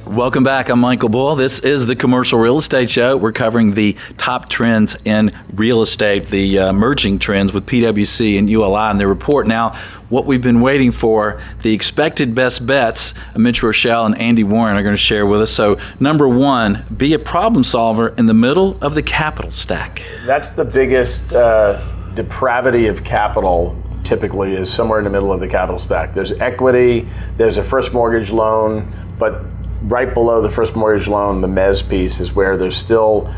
Welcome back. I'm Michael Bull. This is the Commercial Real Estate Show. We're covering the top trends in real estate, the emerging trends with PwC and ULI and their report. Now, what we've been waiting for, the expected best bets, Mitch Roschelle and Andy Warren are going to share with us. So, number one, be a problem solver in the middle of the capital stack. That's the biggest depravity of capital. Typically is somewhere in the middle of the capital stack. There's equity, there's a first mortgage loan, but right below the first mortgage loan, the mezz piece is where there's still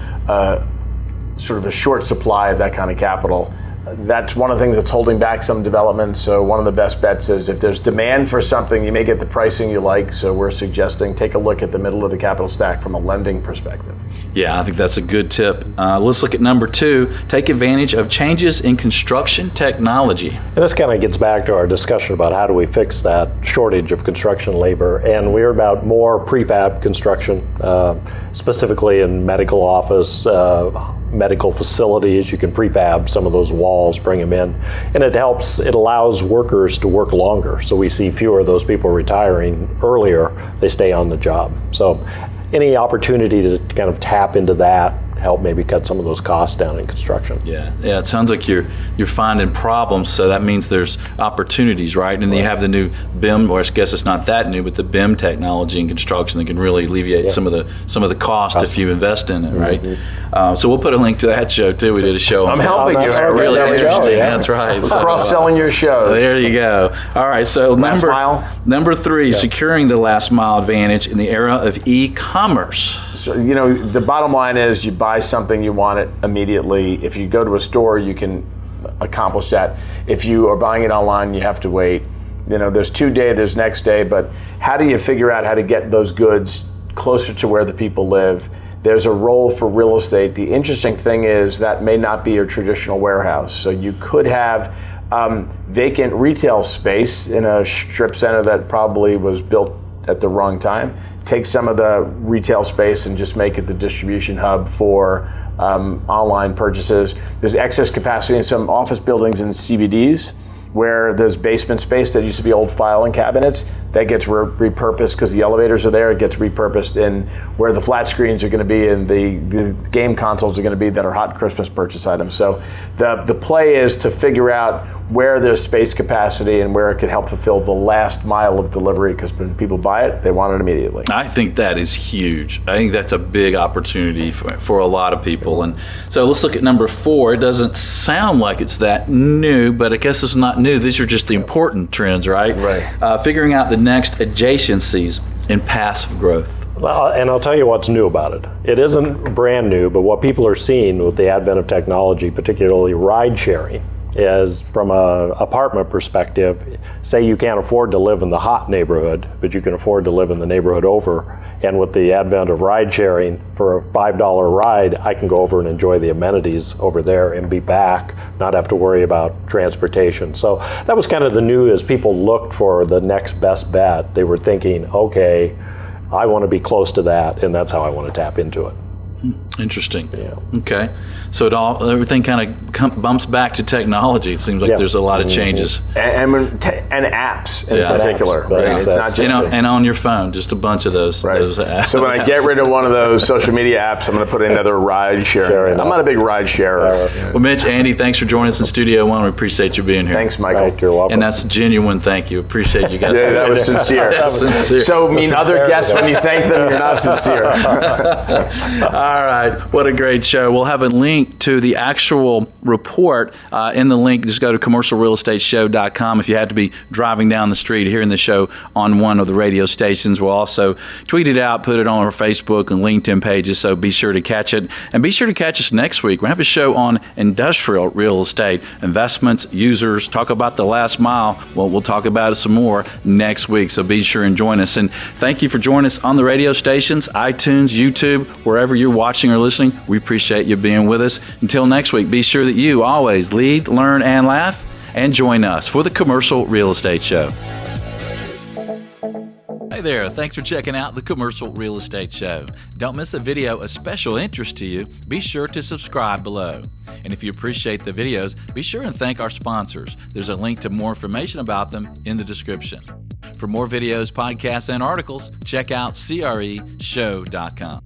sort of a short supply of that kind of capital. That's one of the things that's holding back some development. So one of the best bets is if there's demand for something, you may get the pricing you like. So we're suggesting take a look at the middle of the capital stack from a lending perspective. Yeah, I think that's a good tip. Let's look at number two, take advantage of changes in construction technology. And this kind of gets back to our discussion about how do we fix that shortage of construction labor. And we're about more prefab construction, specifically in medical office, medical facilities. You can prefab some of those walls, bring them in, and it allows workers to work longer. So we see fewer of those people retiring earlier, they stay on the job. So any opportunity to kind of tap into that, help maybe cut some of those costs down in construction. Yeah. It sounds like you're finding problems, so that means there's opportunities, right? And then you have the new BIM, or I guess it's not that new, but the BIM technology in construction that can really alleviate some of the cost if you invest in it, right? Mm-hmm. So we'll put a link to that show too. We did a show. I'm helping you. Really interesting. Yeah. That's right. So, cross-selling your shows. There you go. All right. So number three, securing the last mile advantage in the era of e-commerce. So, the bottom line is you buy something, you want it immediately. If you go to a store, you can accomplish that. If you are buying it online, you have to wait. There's 2 day, there's next day, but how do you figure out how to get those goods closer to where the people live? There's a role for real estate. The interesting thing is that may not be your traditional warehouse. So you could have vacant retail space in a strip center that probably was built at the wrong time. Take some of the retail space and just make it the distribution hub for online purchases. There's excess capacity in some office buildings in CBDs where there's basement space that used to be old filing cabinets that gets repurposed because the elevators are there. It gets repurposed in where the flat screens are going to be and the game consoles are going to be that are hot Christmas purchase items. So the play is to figure out where there's space capacity and where it could help fulfill the last mile of delivery, because when people buy it, they want it immediately. I think that is huge. I think that's a big opportunity for a lot of people. And so let's look at number four. It doesn't sound like it's that new, but I guess it's not new. These are just the important trends, right? Right. Figuring out the next adjacencies in passive growth. Well, and I'll tell you what's new about it. It isn't brand new, but what people are seeing with the advent of technology, particularly ride sharing, is from an apartment perspective, say you can't afford to live in the hot neighborhood, but you can afford to live in the neighborhood over. And with the advent of ride sharing, for a $5 ride, I can go over and enjoy the amenities over there and be back, not have to worry about transportation. So that was kind of the new, as people looked for the next best bet. They were thinking, okay, I want to be close to that, and that's how I want to tap into it. Interesting. Yeah. Okay. So everything kind of bumps back to technology. It seems like there's a lot of changes. And apps in particular. Apps, right? It's not just and on your phone, just a bunch of those apps. So when I get rid of one of those social media apps, I'm going to put in another ride sharing. I'm not a big ride sharer. Well, Mitch, Andy, thanks for joining us in Studio One. We appreciate you being here. Thanks, Michael. Right, you're welcome. And that's genuine thank you. Appreciate you guys. Yeah, that was sincere. Sincere. So other guests, when you thank them, you're not sincere. All right. What a great show. We'll have a link to the actual report in the link. Just go to commercialrealestateshow.com if you had to be driving down the street hearing the show on one of the radio stations. We'll also tweet it out, put it on our Facebook and LinkedIn pages, so be sure to catch it. And be sure to catch us next week. We're going to have a show on industrial real estate, investments, users, talk about the last mile. Well, we'll talk about it some more next week, so be sure and join us. And thank you for joining us on the radio stations, iTunes, YouTube, wherever you're watching or listening. We appreciate you being with us. Until next week, be sure that you always lead, learn, and laugh, and join us for the Commercial Real Estate Show. Hey there, thanks for checking out the Commercial Real Estate Show. Don't miss a video of special interest to you. Be sure to subscribe below. And if you appreciate the videos, be sure and thank our sponsors. There's a link to more information about them in the description. For more videos, podcasts, and articles, check out CREshow.com.